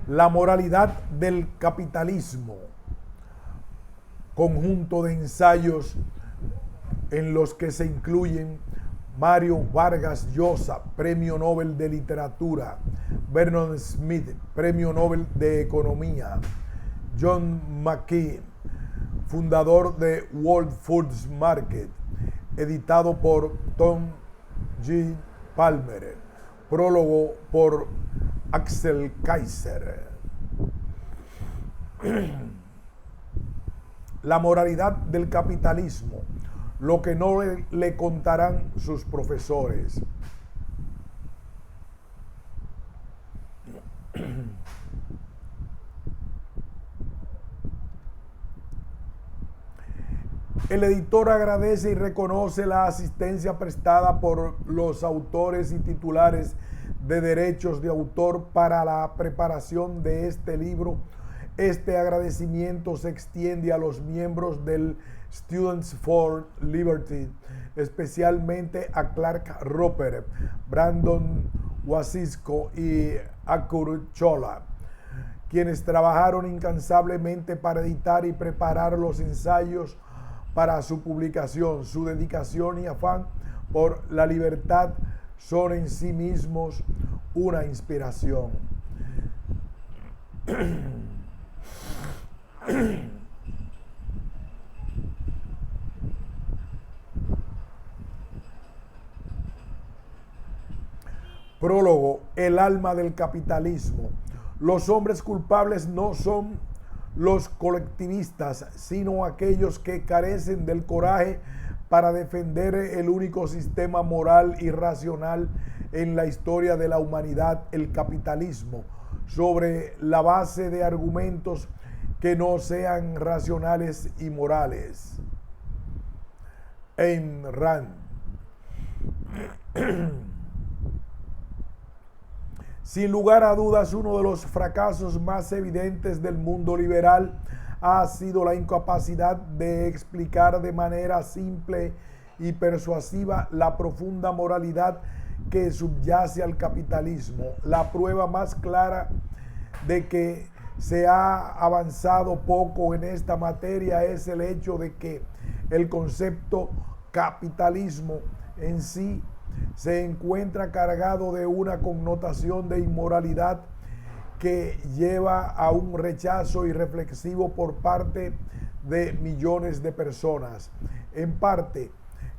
La moralidad del capitalismo, conjunto de ensayos en los que se incluyen Mario Vargas Llosa, Premio Nobel de Literatura; Vernon Smith, Premio Nobel de Economía; John McCain, fundador de World Foods Market, editado por Tom G. Palmer; prólogo por Axel Kaiser. La moralidad del capitalismo, lo que no le contarán sus profesores. El editor agradece y reconoce la asistencia prestada por los autores y titulares de derechos de autor para la preparación de este libro. Este agradecimiento se extiende a los miembros del Students for Liberty, especialmente a Clark Roper, Brandon Wasisco y Akur Chola, quienes trabajaron incansablemente para editar y preparar los ensayos para su publicación. Su dedicación y afán por la libertad son en sí mismos una inspiración. Prólogo: el alma del capitalismo. Los hombres culpables no son los colectivistas, sino aquellos que carecen del coraje para defender el único sistema moral y racional en la historia de la humanidad, el capitalismo, sobre la base de argumentos que no sean racionales y morales. Ayn Rand. Sin lugar a dudas, uno de los fracasos más evidentes del mundo liberal ha sido la incapacidad de explicar de manera simple y persuasiva la profunda moralidad que subyace al capitalismo. La prueba más clara de que se ha avanzado poco en esta materia es el hecho de que el concepto capitalismo en sí se encuentra cargado de una connotación de inmoralidad que lleva a un rechazo irreflexivo por parte de millones de personas. En parte,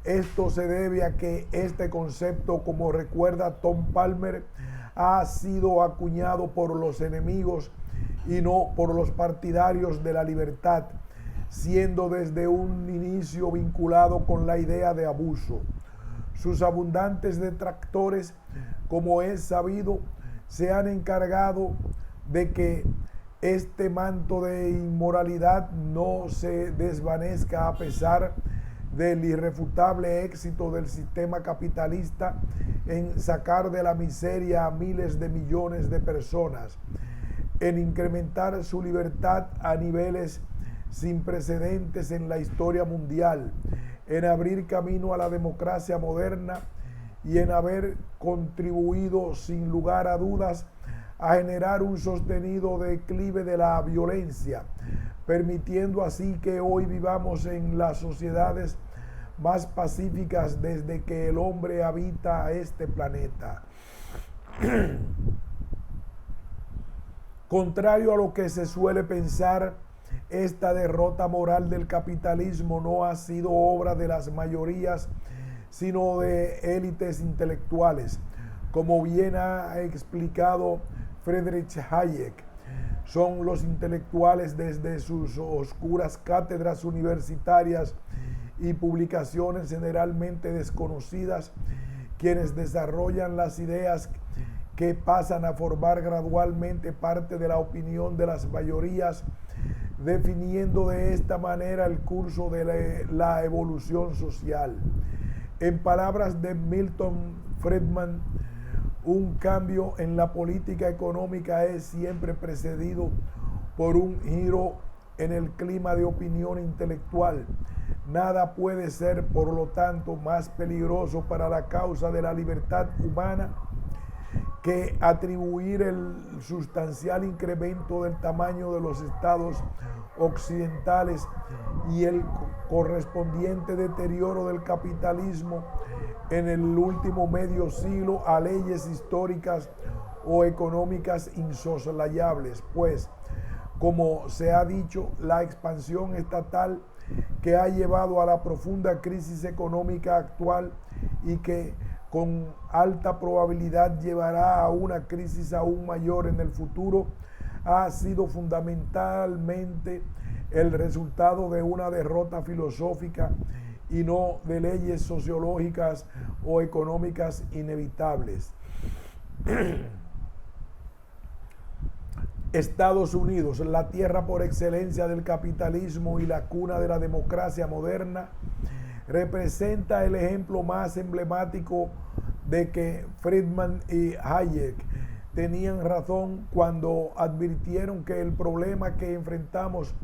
esto se debe a que este concepto, como recuerda Tom Palmer, ha sido acuñado por los enemigos y no por los partidarios de la libertad, siendo desde un inicio vinculado con la idea de abuso. Sus abundantes detractores, como es sabido, se han encargado de que este manto de inmoralidad no se desvanezca a pesar del irrefutable éxito del sistema capitalista en sacar de la miseria a miles de millones de personas, en incrementar su libertad a niveles sin precedentes en la historia mundial, en abrir camino a la democracia moderna y en haber contribuido sin lugar a dudas a generar un sostenido declive de la violencia, permitiendo así que hoy vivamos en las sociedades más pacíficas desde que el hombre habita este planeta. Contrario a lo que se suele pensar, esta derrota moral del capitalismo no ha sido obra de las mayorías, sino de élites intelectuales. Como bien ha explicado Friedrich Hayek, son los intelectuales desde sus oscuras cátedras universitarias y publicaciones generalmente desconocidas quienes desarrollan las ideas que pasan a formar gradualmente parte de la opinión de las mayorías, definiendo de esta manera el curso de la evolución social. En palabras de Milton Friedman, un cambio en la política económica es siempre precedido por un giro en el clima de opinión intelectual. Nada puede ser, por lo tanto, más peligroso para la causa de la libertad humana que atribuir el sustancial incremento del tamaño de los estados occidentales y el correspondiente deterioro del capitalismo en el último medio siglo a leyes históricas o económicas insoslayables, pues, como se ha dicho, la expansión estatal que ha llevado a la profunda crisis económica actual y que con alta probabilidad llevará a una crisis aún mayor en el futuro, ha sido fundamentalmente el resultado de una derrota filosófica y no de leyes sociológicas o económicas inevitables. Estados Unidos, la tierra por excelencia del capitalismo y la cuna de la democracia moderna, representa el ejemplo más emblemático de que Friedman y Hayek tenían razón cuando advirtieron que el problema que enfrentamos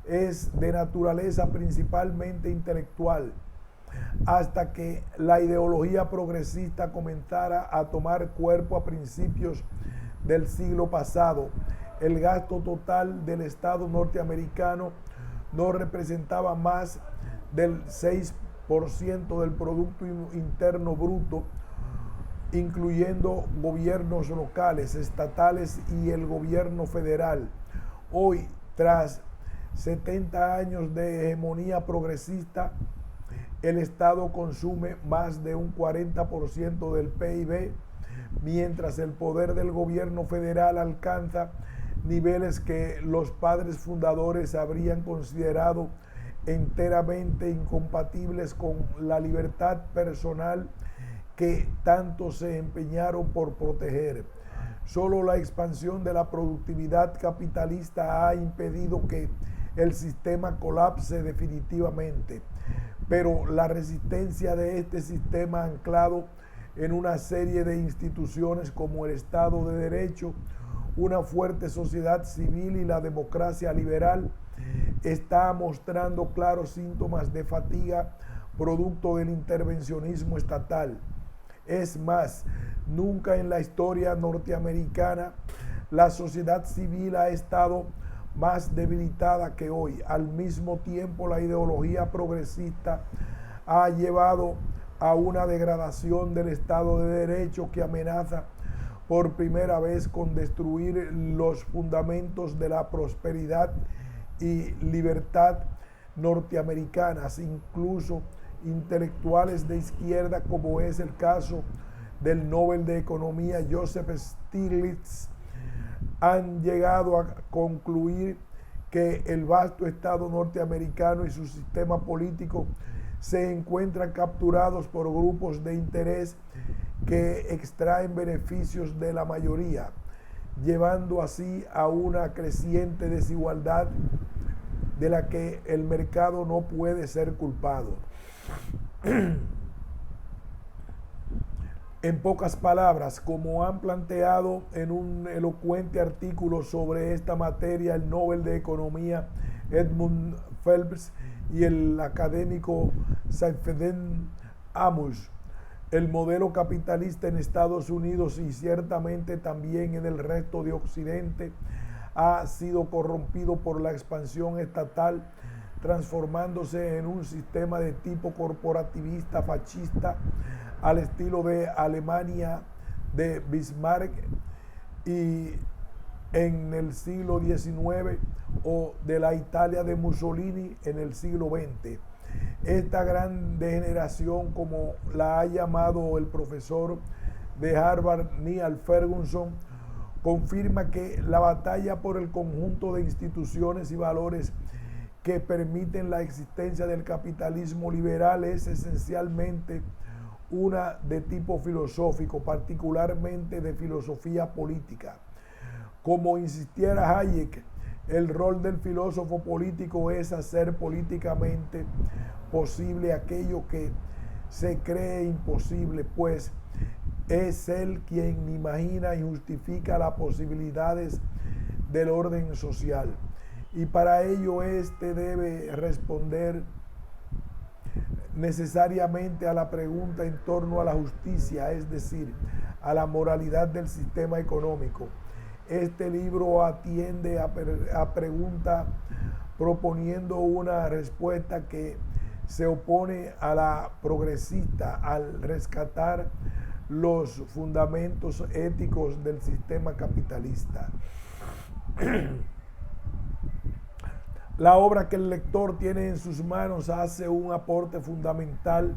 es de naturaleza principalmente intelectual. Hasta que la ideología progresista comenzara a tomar cuerpo a principios del siglo pasado, el gasto total del Estado norteamericano no representaba más del 6% del Producto Interno Bruto, incluyendo gobiernos locales, estatales y el gobierno federal. Hoy, tras 70 años de hegemonía progresista, el Estado consume más de un 40% del PIB, mientras el poder del gobierno federal alcanza niveles que los padres fundadores habrían considerado enteramente incompatibles con la libertad personal que tanto se empeñaron por proteger. Solo la expansión de la productividad capitalista ha impedido que el sistema colapse definitivamente, pero la resistencia de este sistema anclado en una serie de instituciones como el Estado de Derecho, una fuerte sociedad civil y la democracia liberal está mostrando claros síntomas de fatiga producto del intervencionismo estatal. Es más, nunca en la historia norteamericana la sociedad civil ha estado más debilitada que hoy. Al mismo tiempo, la ideología progresista ha llevado a una degradación del Estado de Derecho que amenaza por primera vez con destruir los fundamentos de la prosperidad y libertad norteamericanas. Incluso intelectuales de izquierda, como es el caso del Nobel de Economía Joseph Stiglitz, han llegado a concluir que el vasto Estado norteamericano y su sistema político se encuentran capturados por grupos de interés que extraen beneficios de la mayoría, llevando así a una creciente desigualdad de la que el mercado no puede ser culpado. En pocas palabras, como han planteado en un elocuente artículo sobre esta materia el Nobel de Economía Edmund Phelps y el académico Saifedean Ammous, el modelo capitalista en Estados Unidos y ciertamente también en el resto de Occidente ha sido corrompido por la expansión estatal, transformándose en un sistema de tipo corporativista fascista al estilo de Alemania de Bismarck y en el siglo XIX o de la Italia de Mussolini en el siglo XX. Esta gran degeneración, como la ha llamado el profesor de Harvard Niall Ferguson, confirma que la batalla por el conjunto de instituciones y valores que permiten la existencia del capitalismo liberal es esencialmente una de tipo filosófico, particularmente de filosofía política. Como insistiera Hayek, el rol del filósofo político es hacer políticamente posible aquello que se cree imposible, pues es él quien imagina y justifica las posibilidades del orden social. Y para ello éste debe responder necesariamente a la pregunta en torno a la justicia, es decir, a la moralidad del sistema económico. Este libro atiende a pregunta proponiendo una respuesta que se opone a la progresista al rescatar los fundamentos éticos del sistema capitalista. La obra que el lector tiene en sus manos hace un aporte fundamental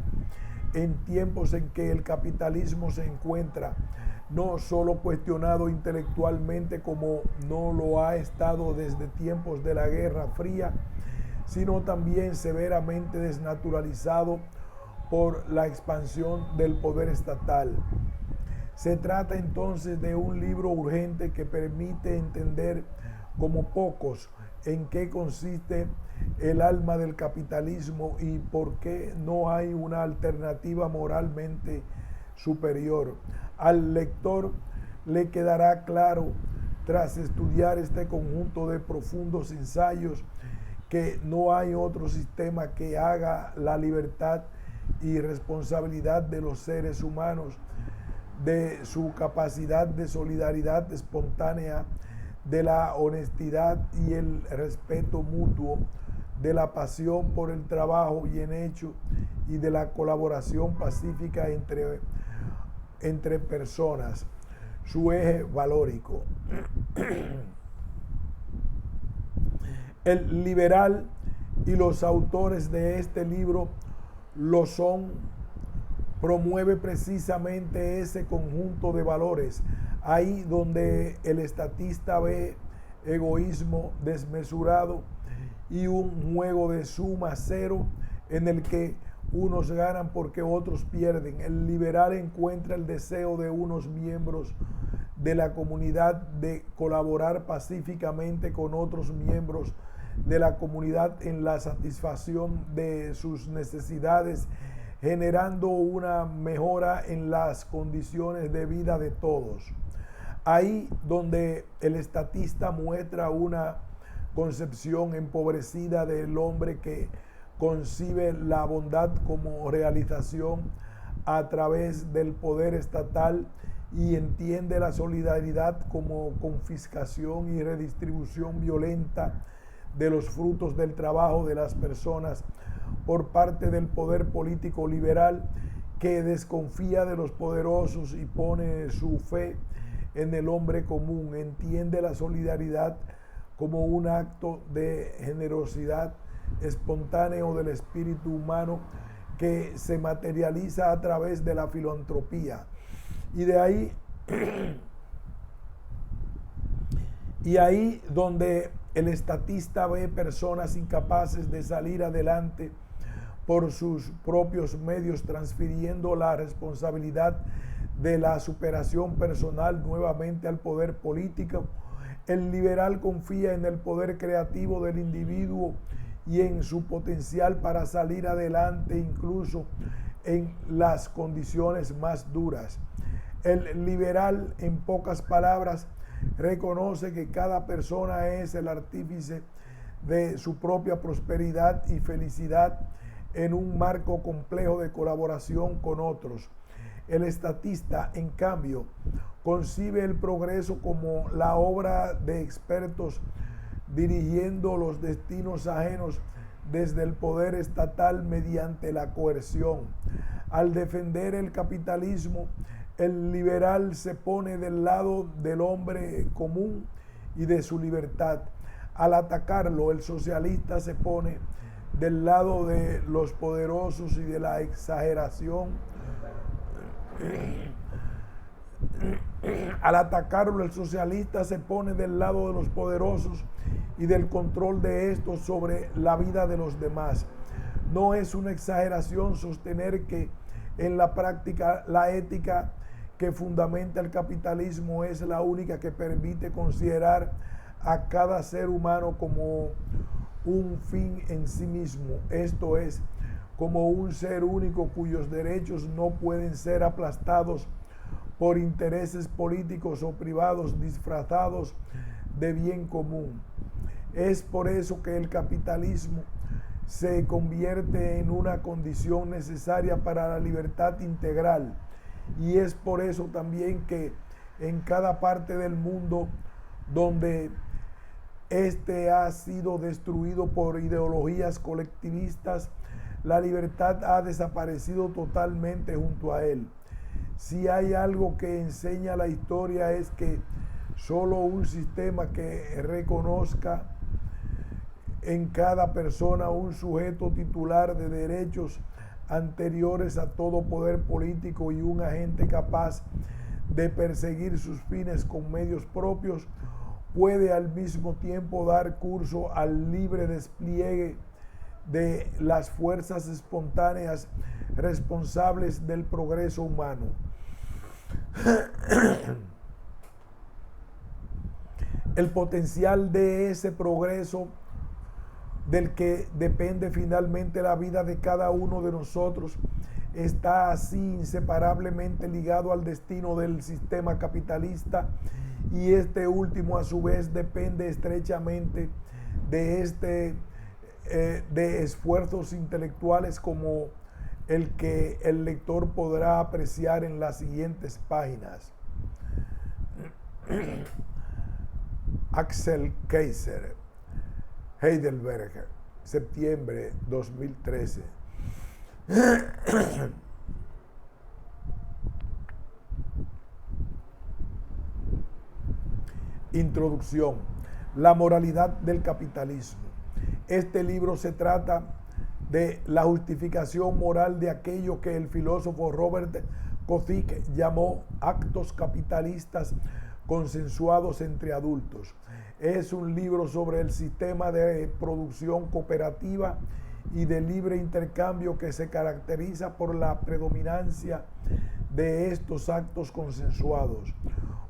en tiempos en que el capitalismo se encuentra no solo cuestionado intelectualmente como no lo ha estado desde tiempos de la Guerra Fría, sino también severamente desnaturalizado por la expansión del poder estatal. Se trata entonces de un libro urgente que permite entender como pocos en qué consiste el alma del capitalismo y por qué no hay una alternativa moralmente superior. Al lector le quedará claro, tras estudiar este conjunto de profundos ensayos, que no hay otro sistema que haga la libertad y responsabilidad de los seres humanos, de su capacidad de solidaridad espontánea, de la honestidad y el respeto mutuo, de la pasión por el trabajo bien hecho y de la colaboración pacífica entre personas, su eje valórico. El liberal y los autores de este libro lo son, promueve precisamente ese conjunto de valores, ahí donde el estatista ve egoísmo desmesurado y un juego de suma cero en el que unos ganan porque otros pierden. El liberal encuentra el deseo de unos miembros de la comunidad de colaborar pacíficamente con otros miembros de la comunidad en la satisfacción de sus necesidades, generando una mejora en las condiciones de vida de todos. Ahí donde el estatista muestra una concepción empobrecida del hombre que concibe la bondad como realización a través del poder estatal y entiende la solidaridad como confiscación y redistribución violenta de los frutos del trabajo de las personas por parte del poder político liberal, que desconfía de los poderosos y pone su fe en el hombre común, entiende la solidaridad como un acto de generosidad espontáneo del espíritu humano que se materializa a través de la filantropía. Y ahí donde el estatista ve personas incapaces de salir adelante por sus propios medios, transfiriendo la responsabilidad de la superación personal nuevamente al poder político, el liberal confía en el poder creativo del individuo y en su potencial para salir adelante incluso en las condiciones más duras. El liberal, en pocas palabras, reconoce que cada persona es el artífice de su propia prosperidad y felicidad en un marco complejo de colaboración con otros. El estatista, en cambio, concibe el progreso como la obra de expertos dirigiendo los destinos ajenos desde el poder estatal mediante la coerción. Al defender el capitalismo, el liberal se pone del lado del hombre común y de su libertad. Al atacarlo, el socialista se pone del lado de los poderosos y de la exageración. Al atacarlo, el socialista se pone del lado de los poderosos y del control de estos sobre la vida de los demás. No es una exageración sostener que en la práctica la ética que fundamenta el capitalismo es la única que permite considerar a cada ser humano como un fin en sí mismo, esto es, como un ser único cuyos derechos no pueden ser aplastados por intereses políticos o privados disfrazados de bien común. Es por eso que el capitalismo se convierte en una condición necesaria para la libertad integral Y es por eso también que en cada parte del mundo donde este ha sido destruido por ideologías colectivistas, la libertad ha desaparecido totalmente junto a él. Si hay algo que enseña la historia es que solo un sistema que reconozca en cada persona un sujeto titular de derechos anteriores a todo poder político y un agente capaz de perseguir sus fines con medios propios, puede al mismo tiempo dar curso al libre despliegue de las fuerzas espontáneas responsables del progreso humano. El potencial de ese progreso del que depende finalmente la vida de cada uno de nosotros está así inseparablemente ligado al destino del sistema capitalista, y este último a su vez depende estrechamente de de esfuerzos intelectuales como el que el lector podrá apreciar en las siguientes páginas. Axel Kaiser, Heidelberg, septiembre 2013. Introducción. La moralidad del capitalismo. Este libro se trata de la justificación moral de aquello que el filósofo Robert Kotick llamó actos capitalistas consensuados entre adultos. Es un libro sobre el sistema de producción cooperativa y de libre intercambio que se caracteriza por la predominancia de estos actos consensuados.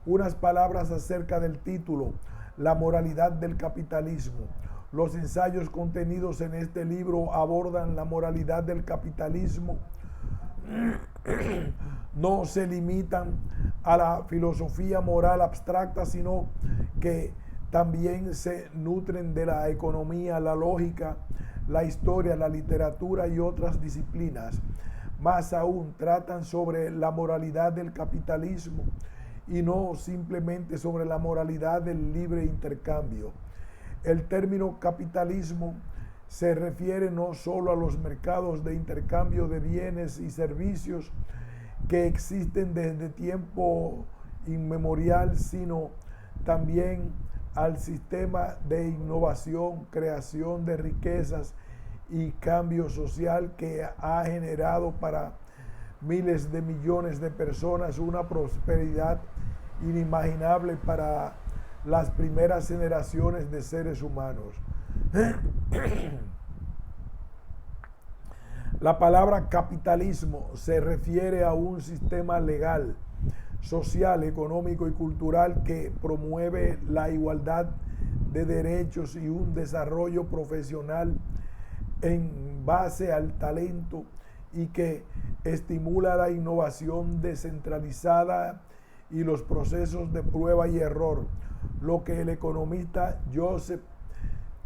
Unas palabras acerca del título, La moralidad del capitalismo. Los ensayos contenidos en este libro abordan la moralidad del capitalismo. No se limitan a la filosofía moral abstracta, sino que también se nutren de la economía, la lógica, la historia, la literatura y otras disciplinas. Más aún, tratan sobre la moralidad del capitalismo y no simplemente sobre la moralidad del libre intercambio. El término capitalismo se refiere no solo a los mercados de intercambio de bienes y servicios que existen desde tiempo inmemorial, sino también al sistema de innovación, creación de riquezas y cambio social que ha generado para miles de millones de personas una prosperidad inimaginable para las primeras generaciones de seres humanos. La palabra capitalismo se refiere a un sistema legal, social, económico y cultural que promueve la igualdad de derechos y un desarrollo profesional en base al talento y que estimula la innovación descentralizada y los procesos de prueba y error, lo que el economista Joseph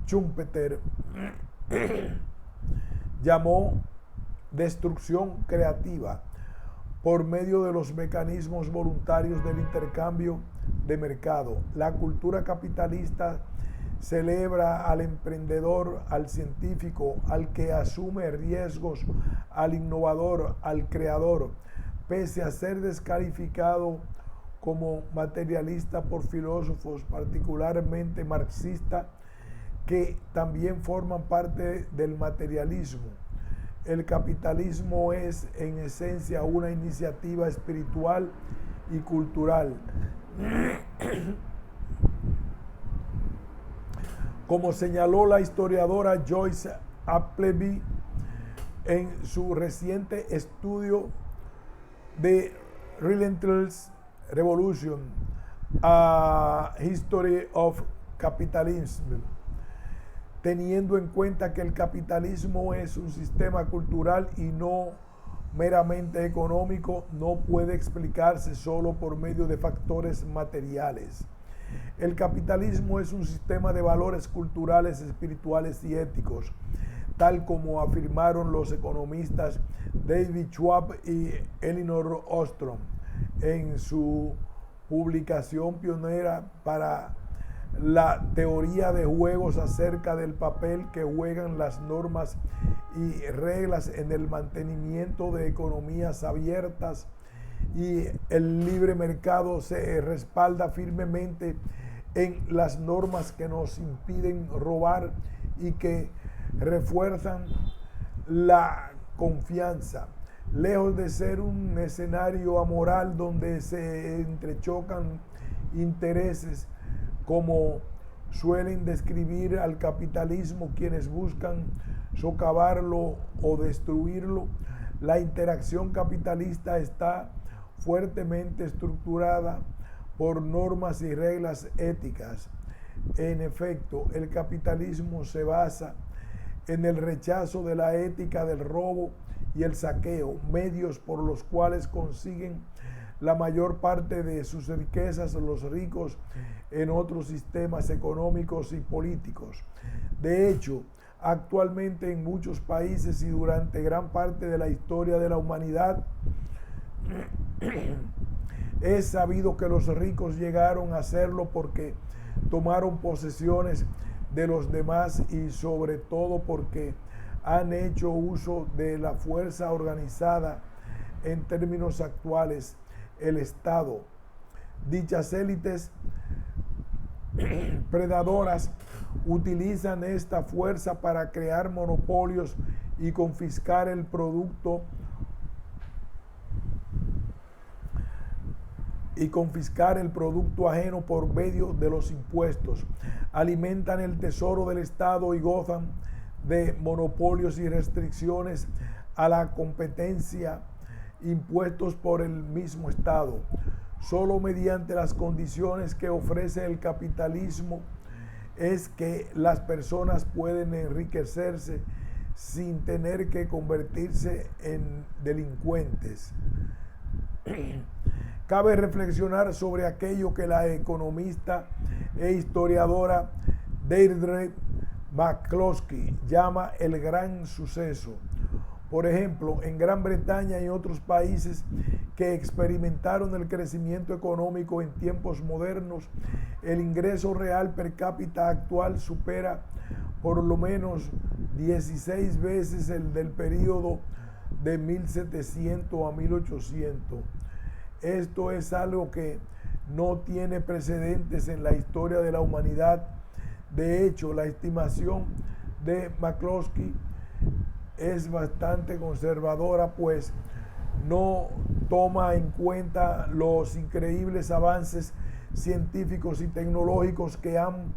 Schumpeter llamó destrucción creativa por medio de los mecanismos voluntarios del intercambio de mercado. La cultura capitalista celebra al emprendedor, al científico, al que asume riesgos, al innovador, al creador, pese a ser descalificado como materialista por filósofos, particularmente marxistas, que también forman parte del materialismo. El capitalismo es en esencia una iniciativa espiritual y cultural. Como señaló la historiadora Joyce Appleby en su reciente estudio de Relentless Revolution, A History of Capitalism, teniendo en cuenta que el capitalismo es un sistema cultural y no meramente económico, no puede explicarse solo por medio de factores materiales. El capitalismo es un sistema de valores culturales, espirituales y éticos. tal como afirmaron los economistas David Schwab y Elinor Ostrom en su publicación pionera para la teoría de juegos acerca del papel que juegan las normas y reglas en el mantenimiento de economías abiertas, y el libre mercado se respalda firmemente en las normas que nos impiden robar y que refuerzan la confianza. Lejos de ser un escenario amoral donde se entrechocan intereses, como suelen describir al capitalismo quienes buscan socavarlo o destruirlo, la interacción capitalista está fuertemente estructurada por normas y reglas éticas. En efecto, el capitalismo se basa en el rechazo de la ética del robo y el saqueo, medios por los cuales consiguen la mayor parte de sus riquezas los ricos en otros sistemas económicos y políticos. De hecho, actualmente en muchos países y durante gran parte de la historia de la humanidad, es sabido que los ricos llegaron a hacerlo porque tomaron posesiones de los demás y sobre todo porque han hecho uso de la fuerza organizada, en términos actuales, el Estado. Dichas élites predadoras utilizan esta fuerza para crear monopolios y confiscar el producto ajeno por medio de los impuestos. Alimentan el tesoro del Estado y gozan de monopolios y restricciones a la competencia impuestos por el mismo Estado. Solo mediante las condiciones que ofrece el capitalismo es que las personas pueden enriquecerse sin tener que convertirse en delincuentes. Cabe reflexionar sobre aquello que la economista e historiadora Deirdre McCloskey llama el gran suceso. Por ejemplo, en Gran Bretaña y otros países que experimentaron el crecimiento económico en tiempos modernos, el ingreso real per cápita actual supera por lo menos 16 veces el del periodo de 1700 a 1800. Esto es algo que no tiene precedentes en la historia de la humanidad. De hecho, la estimación de McCloskey es bastante conservadora, pues no toma en cuenta los increíbles avances científicos y tecnológicos que han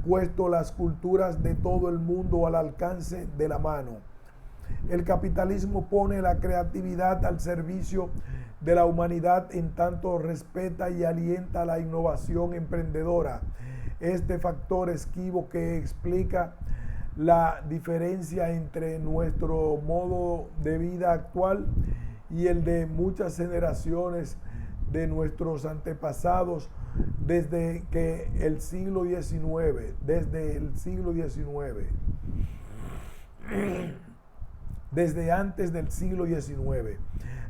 puesto las culturas de todo el mundo al alcance de la mano. El capitalismo pone la creatividad al servicio de la humanidad, en tanto respeta y alienta la innovación emprendedora. Este factor esquivo que explica la diferencia entre nuestro modo de vida actual y el de muchas generaciones de nuestros antepasados desde el siglo XIX, desde antes del siglo XIX.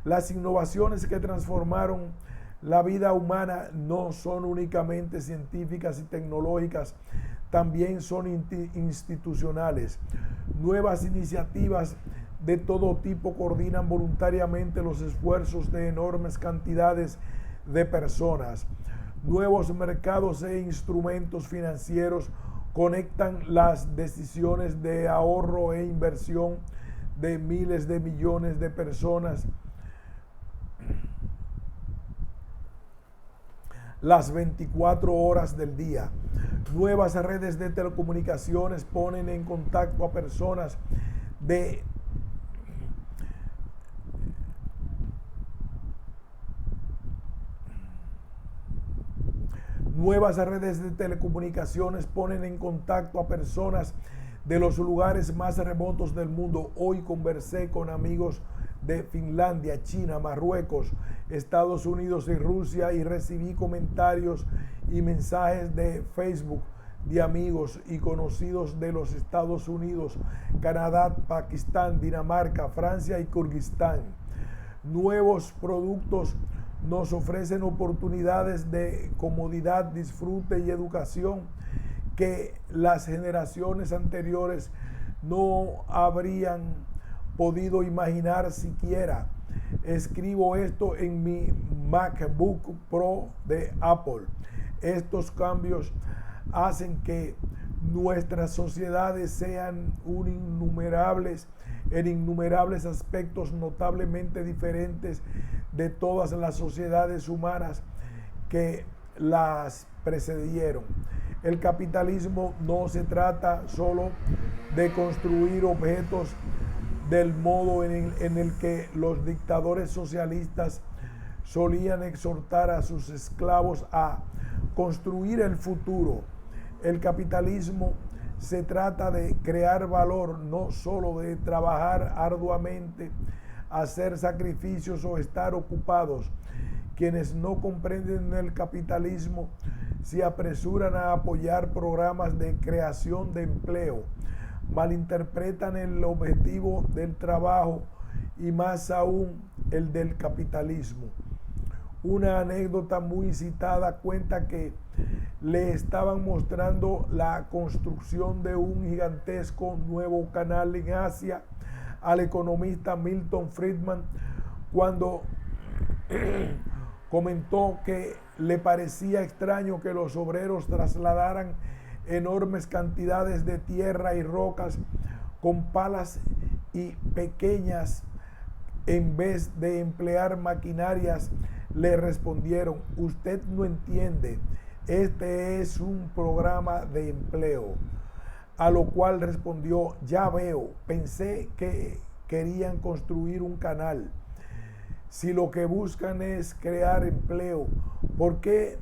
Las innovaciones que transformaron la vida humana no son únicamente científicas y tecnológicas, también son institucionales. Nuevas iniciativas de todo tipo coordinan voluntariamente los esfuerzos de enormes cantidades de personas. Nuevos mercados e instrumentos financieros conectan las decisiones de ahorro e inversión de miles de millones de personas las 24 horas del día. Nuevas redes de telecomunicaciones ponen en contacto a personas de los lugares más remotos del mundo. Hoy conversé con amigos de Finlandia, China, Marruecos, Estados Unidos y Rusia, y recibí comentarios y mensajes de Facebook de amigos y conocidos de los Estados Unidos, Canadá, Pakistán, Dinamarca, Francia y Kirguistán. Nuevos productos nos ofrecen oportunidades de comodidad, disfrute y educación que las generaciones anteriores no habrían podido imaginar siquiera. Escribo esto en mi MacBook Pro de Apple. Estos cambios hacen que nuestras sociedades sean en innumerables aspectos notablemente diferentes de todas las sociedades humanas que las precedieron. El capitalismo no se trata solo de construir objetos del modo en el que los dictadores socialistas solían exhortar a sus esclavos a construir el futuro. El capitalismo se trata de crear valor, no solo de trabajar arduamente, hacer sacrificios o estar ocupados. Quienes no comprenden el capitalismo se apresuran a apoyar programas de creación de empleo, malinterpretan el objetivo del trabajo y más aún el del capitalismo. Una anécdota muy citada cuenta que le estaban mostrando la construcción de un gigantesco nuevo canal en Asia al economista Milton Friedman cuando comentó que le parecía extraño que los obreros trasladaran enormes cantidades de tierra y rocas con palas y pequeñas en vez de emplear maquinarias. Le respondieron: usted no entiende, este es un programa de empleo. A lo cual respondió: ya veo, pensé que querían construir un canal. Si lo que buscan es crear empleo, ¿por qué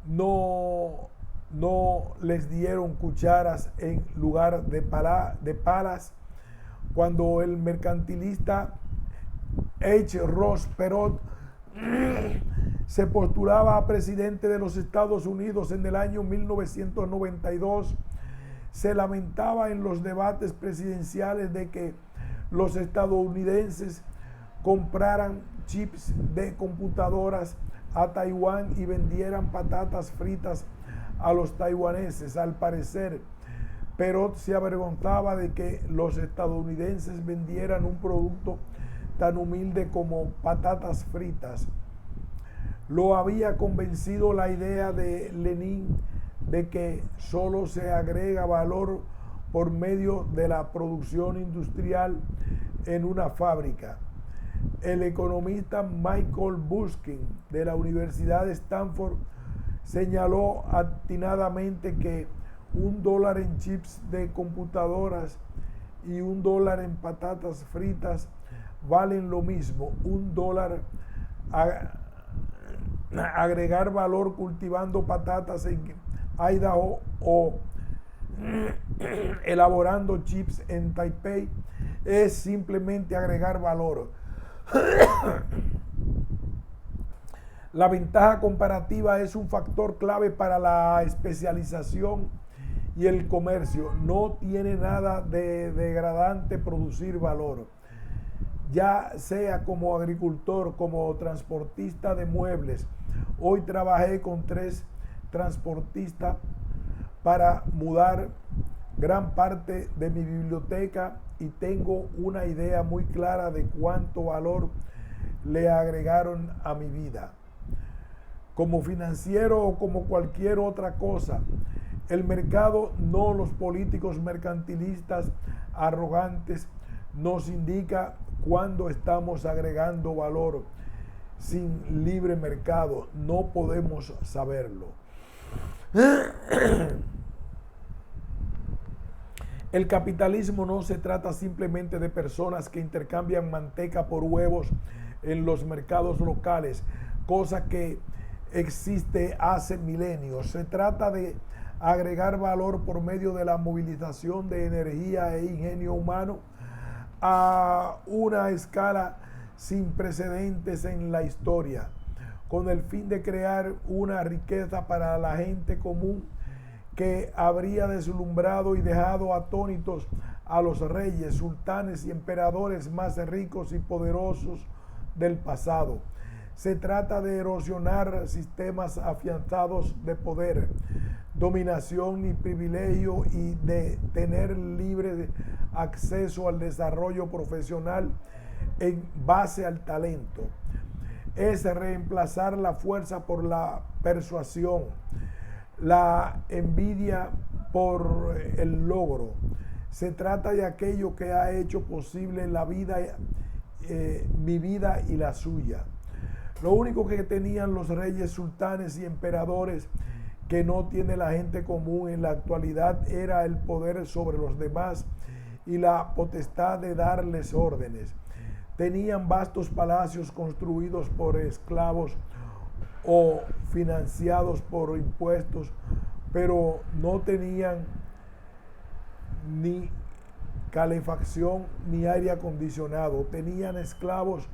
no les dieron cucharas en lugar de palas? Cuando el mercantilista H. Ross Perot se postulaba a presidente de los Estados Unidos en el año 1992, se lamentaba en los debates presidenciales de que los estadounidenses compraran chips de computadoras a Taiwán y vendieran patatas fritas a los taiwaneses. Al parecer, Perot se avergonzaba de que los estadounidenses vendieran un producto tan humilde como patatas fritas. Lo había convencido la idea de Lenin de que solo se agrega valor por medio de la producción industrial en una fábrica. El economista Michael Buskin de la Universidad de Stanford señaló atinadamente que $1 en chips de computadoras y $1 en patatas fritas valen lo mismo. $1 agregar valor cultivando patatas en Idaho o elaborando chips en Taipei es simplemente agregar valor. La ventaja comparativa es un factor clave para la especialización y el comercio. No tiene nada de degradante producir valor. Ya sea como agricultor, como transportista de muebles. Hoy trabajé con 3 transportistas para mudar gran parte de mi biblioteca y tengo una idea muy clara de cuánto valor le agregaron a mi vida. Como financiero o como cualquier otra cosa, el mercado, no los políticos mercantilistas arrogantes, nos indica cuándo estamos agregando valor. Sin libre mercado no podemos saberlo. El capitalismo no se trata simplemente de personas que intercambian manteca por huevos en los mercados locales, cosa que existe hace milenios. Se trata de agregar valor por medio de la movilización de energía e ingenio humano a una escala sin precedentes en la historia, con el fin de crear una riqueza para la gente común que habría deslumbrado y dejado atónitos a los reyes, sultanes y emperadores más ricos y poderosos del pasado. Se trata de erosionar sistemas afianzados de poder, dominación y privilegio, y de tener libre acceso al desarrollo profesional en base al talento. Es reemplazar la fuerza por la persuasión, la envidia por el logro. Se trata de aquello que ha hecho posible la vida, mi vida y la suya. Lo único que tenían los reyes, sultanes y emperadores que no tiene la gente común en la actualidad era el poder sobre los demás y la potestad de darles órdenes. Tenían vastos palacios construidos por esclavos o financiados por impuestos, pero no tenían ni calefacción ni aire acondicionado. Tenían esclavos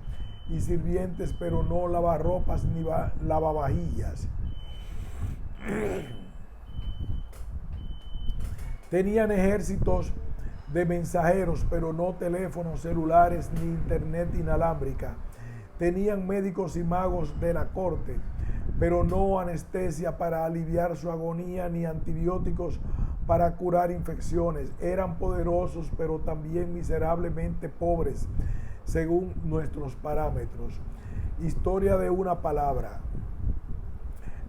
y sirvientes, pero no lavarropas ni lavavajillas. Tenían ejércitos de mensajeros, pero no teléfonos celulares ni internet inalámbrica. Tenían médicos y magos de la corte, pero no anestesia para aliviar su agonía ni antibióticos para curar infecciones. Eran poderosos, pero también miserablemente pobres, según nuestros parámetros. Historia de una palabra.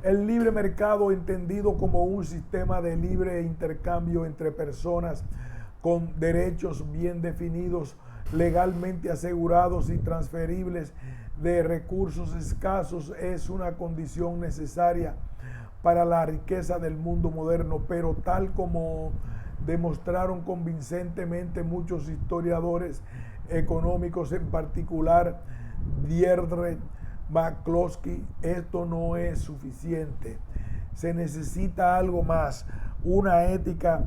El libre mercado, entendido como un sistema de libre intercambio entre personas con derechos bien definidos, legalmente asegurados y transferibles de recursos escasos, es una condición necesaria para la riqueza del mundo moderno, pero tal como demostraron convincentemente muchos historiadores económicos, en particular Deirdre McCloskey, esto no es suficiente. Se necesita algo más, una ética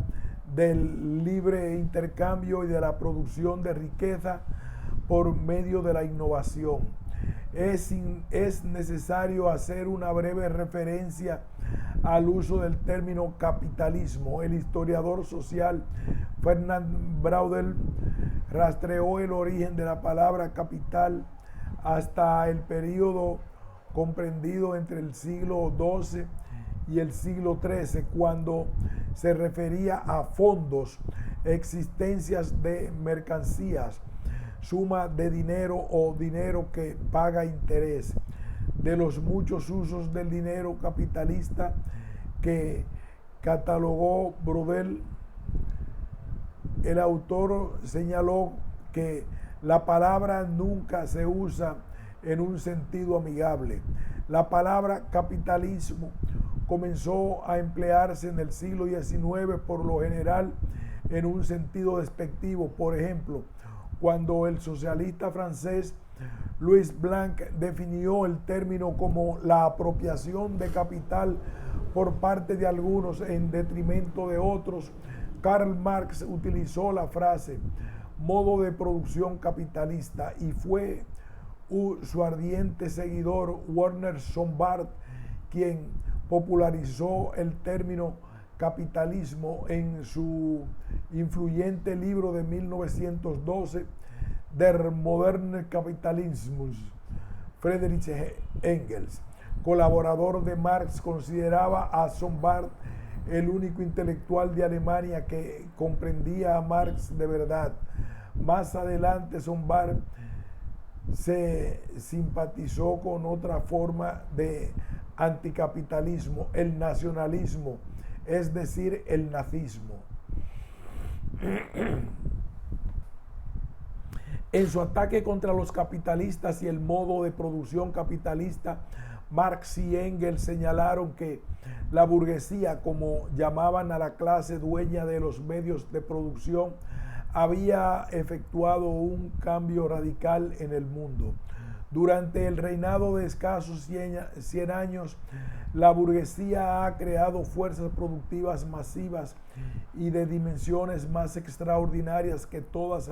del libre intercambio y de la producción de riqueza por medio de la innovación. Es necesario hacer una breve referencia al uso del término capitalismo. El historiador social Fernand Braudel rastreó el origen de la palabra capital hasta el periodo comprendido entre el siglo XII y el siglo XIII, cuando se refería a fondos, existencias de mercancías, suma de dinero o dinero que paga interés. De los muchos usos del dinero capitalista que catalogó Braudel, el autor señaló que la palabra nunca se usa en un sentido amigable. La palabra capitalismo comenzó a emplearse en el siglo XIX, por lo general en un sentido despectivo. Por ejemplo, cuando el socialista francés Louis Blanc definió el término como la apropiación de capital por parte de algunos en detrimento de otros, Karl Marx utilizó la frase modo de producción capitalista, y fue su ardiente seguidor Werner Sombart quien popularizó el término capitalismo en su influyente libro de 1912, Der moderne Kapitalismus. Friedrich Engels, colaborador de Marx, consideraba a Sombart el único intelectual de Alemania que comprendía a Marx de verdad. Más adelante, Sombart se simpatizó con otra forma de anticapitalismo, el nacionalismo, es decir, el nazismo. En su ataque contra los capitalistas y el modo de producción capitalista, Marx y Engels señalaron que la burguesía, como llamaban a la clase dueña de los medios de producción, había efectuado un cambio radical en el mundo. Durante el reinado de escasos 100 años, la burguesía ha creado fuerzas productivas masivas y de dimensiones más extraordinarias que todas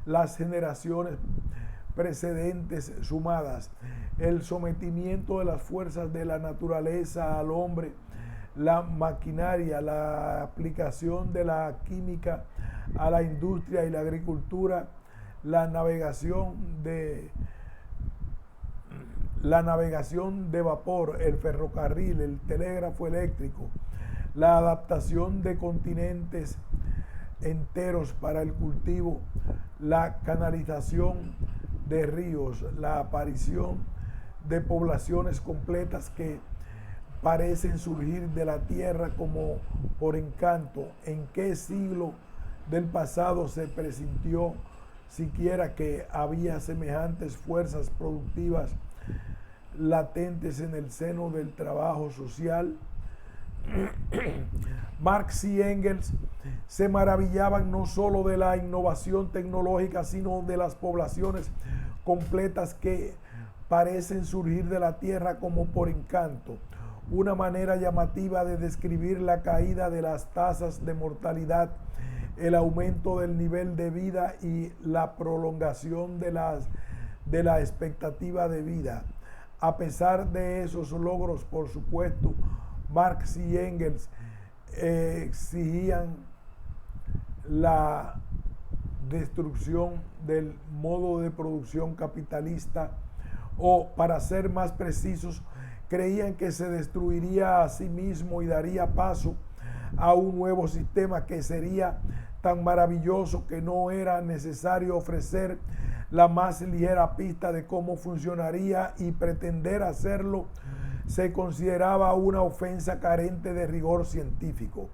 las generaciones precedentes sumadas. El sometimiento de las fuerzas de la naturaleza al hombre, la maquinaria, la aplicación de la química a la industria y la agricultura, la navegación de vapor, el ferrocarril, el telégrafo eléctrico, la adaptación de continentes enteros para el cultivo, la canalización de ríos, la aparición de poblaciones completas que parecen surgir de la tierra como por encanto. ¿En qué siglo del pasado se presintió siquiera que había semejantes fuerzas productivas latentes en el seno del trabajo social? Marx y Engels se maravillaban no solo de la innovación tecnológica, sino de las poblaciones completas que parecen surgir de la tierra como por encanto. Una manera llamativa de describir la caída de las tasas de mortalidad, el aumento del nivel de vida y la prolongación de la expectativa de vida. A pesar de esos logros, por supuesto, Marx y Engels exigían la destrucción del modo de producción capitalista, o para ser más precisos, creían que se destruiría a sí mismo y daría paso a un nuevo sistema que sería tan maravilloso que no era necesario ofrecer la más ligera pista de cómo funcionaría, y pretender hacerlo se consideraba una ofensa carente de rigor científico.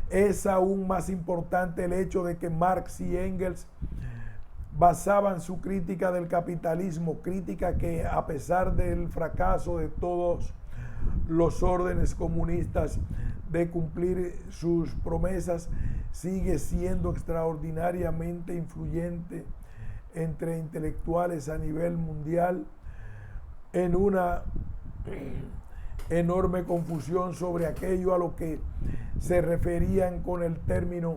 Es aún más importante el hecho de que Marx y Engels basaban su crítica del capitalismo, crítica que, a pesar del fracaso de todos los órdenes comunistas de cumplir sus promesas, sigue siendo extraordinariamente influyente entre intelectuales a nivel mundial, en una enorme confusión sobre aquello a lo que se referían con el término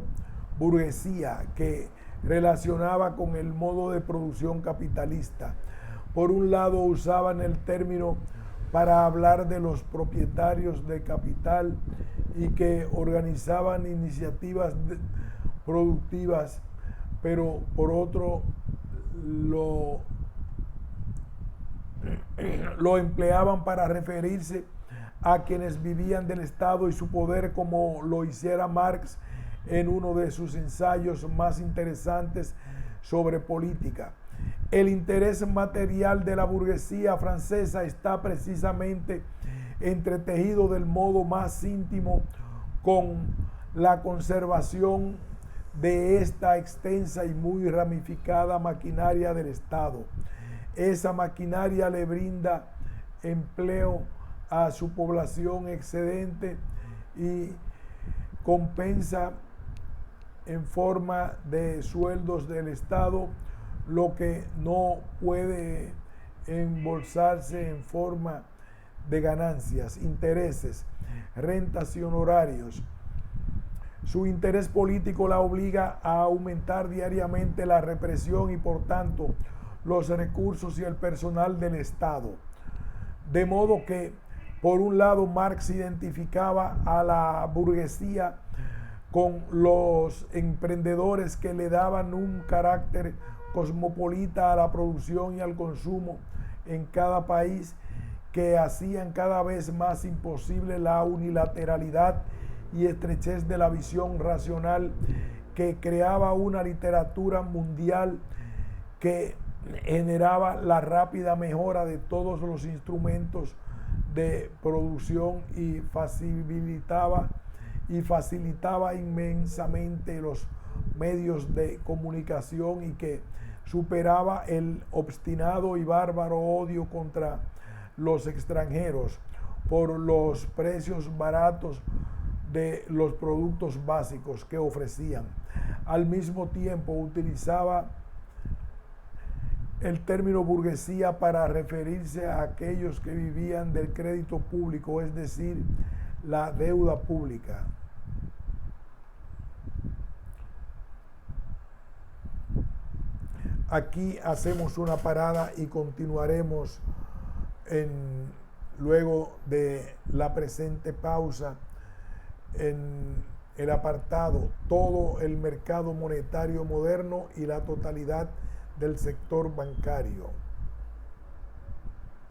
burguesía, que relacionaba con el modo de producción capitalista. Por un lado, usaban el término para hablar de los propietarios de capital y que organizaban iniciativas productivas, pero por otro lo empleaban para referirse a quienes vivían del Estado y su poder, como lo hiciera Marx en uno de sus ensayos más interesantes sobre política. El interés material de la burguesía francesa está precisamente entretejido del modo más íntimo con la conservación de esta extensa y muy ramificada maquinaria del Estado. Esa maquinaria le brinda empleo a su población excedente y compensa en forma de sueldos del Estado lo que no puede embolsarse en forma de ganancias, intereses, rentas y honorarios. Su interés político la obliga a aumentar diariamente la represión y, por tanto, los recursos y el personal del Estado. De modo que, por un lado, Marx identificaba a la burguesía con los emprendedores que le daban un carácter cosmopolita a la producción y al consumo en cada país, que hacían cada vez más imposible la unilateralidad y estrechez de la visión racional, que creaba una literatura mundial que generaba la rápida mejora de todos los instrumentos de producción y facilitaba inmensamente los medios de comunicación, y que superaba el obstinado y bárbaro odio contra los extranjeros por los precios baratos de los productos básicos que ofrecían. Al mismo tiempo, utilizaba el término burguesía para referirse a aquellos que vivían del crédito público, es decir, la deuda pública. Aquí hacemos una parada y continuaremos luego de la presente pausa en el apartado todo el mercado monetario moderno y la totalidad del sector bancario.